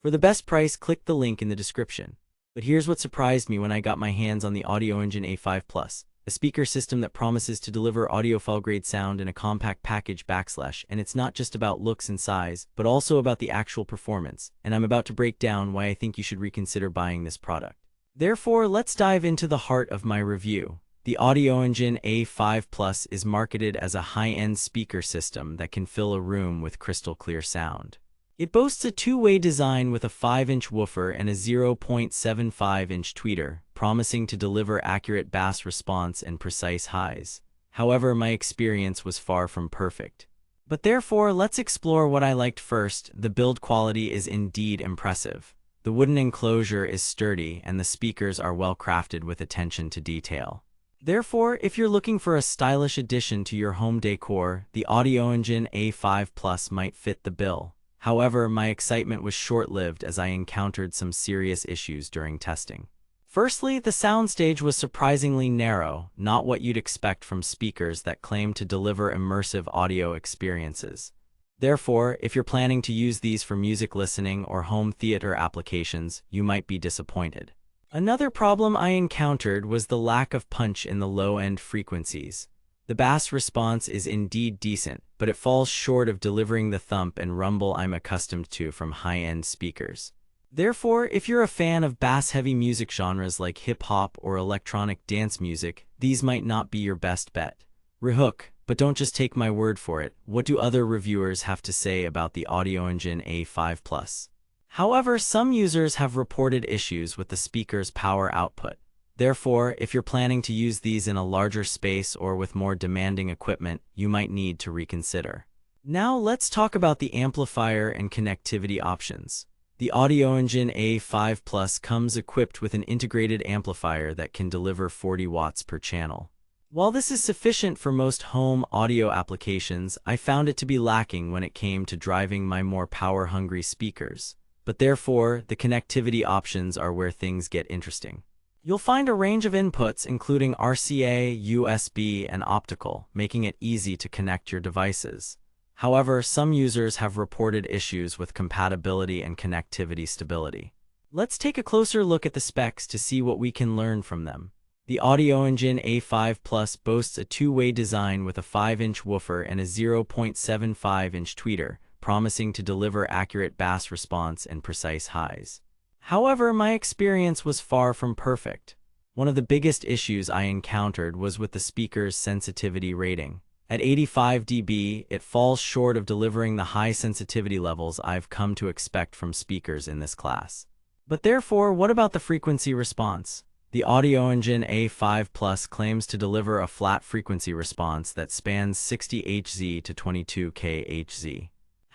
For the best price, click the link in the description. But here's what surprised me when I got my hands on the Audioengine A5 Plus, a speaker system that promises to deliver audiophile-grade sound in a compact package and it's not just about looks and size, but also about the actual performance, and I'm about to break down why I think you should reconsider buying this product. Therefore, let's dive into the heart of my review. The Audioengine A5 Plus is marketed as a high-end speaker system that can fill a room with crystal-clear sound. It boasts a two-way design with a 5-inch woofer and a 0.75-inch tweeter, promising to deliver accurate bass response and precise highs. However, my experience was far from perfect. But therefore, let's explore what I liked first. The build quality is indeed impressive. The wooden enclosure is sturdy, and the speakers are well crafted with attention to detail. Therefore, if you're looking for a stylish addition to your home decor, the Audioengine A5 Plus might fit the bill. However, my excitement was short-lived as I encountered some serious issues during testing. Firstly, the soundstage was surprisingly narrow, not what you'd expect from speakers that claim to deliver immersive audio experiences. Therefore, if you're planning to use these for music listening or home theater applications, you might be disappointed. Another problem I encountered was the lack of punch in the low-end frequencies. The bass response is indeed decent, but it falls short of delivering the thump and rumble I'm accustomed to from high-end speakers. Therefore, if you're a fan of bass-heavy music genres like hip-hop or electronic dance music, these might not be your best bet. Rehook, but don't just take my word for it. What do other reviewers have to say about the Audioengine A5 Plus? However, some users have reported issues with the speaker's power output. Therefore, if you're planning to use these in a larger space or with more demanding equipment, you might need to reconsider. Now let's talk about the amplifier and connectivity options. The Audioengine A5 Plus comes equipped with an integrated amplifier that can deliver 40 watts per channel. While this is sufficient for most home audio applications, I found it to be lacking when it came to driving my more power-hungry speakers. But therefore, the connectivity options are where things get interesting. You'll find a range of inputs including RCA, USB, and optical, making it easy to connect your devices. However, some users have reported issues with compatibility and connectivity stability. Let's take a closer look at the specs to see what we can learn from them. The Audioengine A5 Plus boasts a two-way design with a 5-inch woofer and a 0.75-inch tweeter, promising to deliver accurate bass response and precise highs. However, my experience was far from perfect. One of the biggest issues I encountered was with the speaker's sensitivity rating. At 85 dB, it falls short of delivering the high sensitivity levels I've come to expect from speakers in this class. But therefore, what about the frequency response? The Audioengine A5 Plus claims to deliver a flat frequency response that spans 60 Hz to 22 kHz.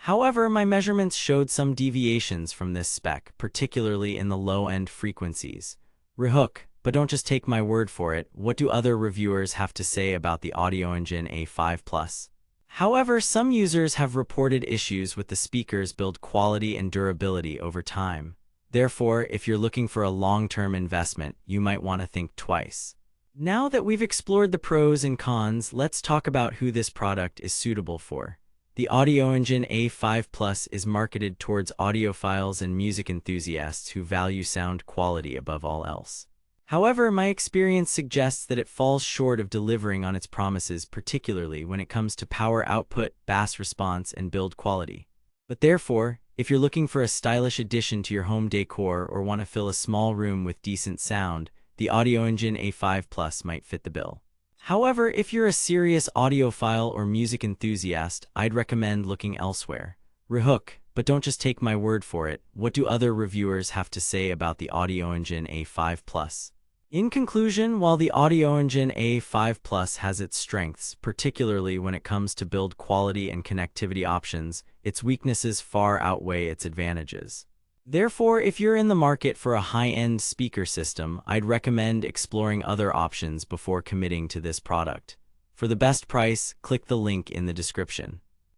However, my measurements showed some deviations from this spec, particularly in the low-end frequencies. Rehook, but don't just take my word for it. What do other reviewers have to say about the Audioengine A5 Plus? However, some users have reported issues with the speaker's build quality and durability over time. Therefore, if you're looking for a long-term investment, you might want to think twice. Now that we've explored the pros and cons, let's talk about who this product is suitable for. The Audioengine A5 Plus is marketed towards audiophiles and music enthusiasts who value sound quality above all else. However, my experience suggests that it falls short of delivering on its promises, particularly when it comes to power output, bass response, and build quality. But therefore, if you're looking for a stylish addition to your home decor or want to fill a small room with decent sound, the Audioengine A5 Plus might fit the bill. However, if you're a serious audiophile or music enthusiast, I'd recommend looking elsewhere. Rehook, but don't just take my word for it. What do other reviewers have to say about the Audioengine A5 Plus? In conclusion, while the Audioengine A5 Plus has its strengths, particularly when it comes to build quality and connectivity options, its weaknesses far outweigh its advantages. Therefore, if you're in the market for a high-end speaker system, I'd recommend exploring other options before committing to this product. For the best price, click the link in the description.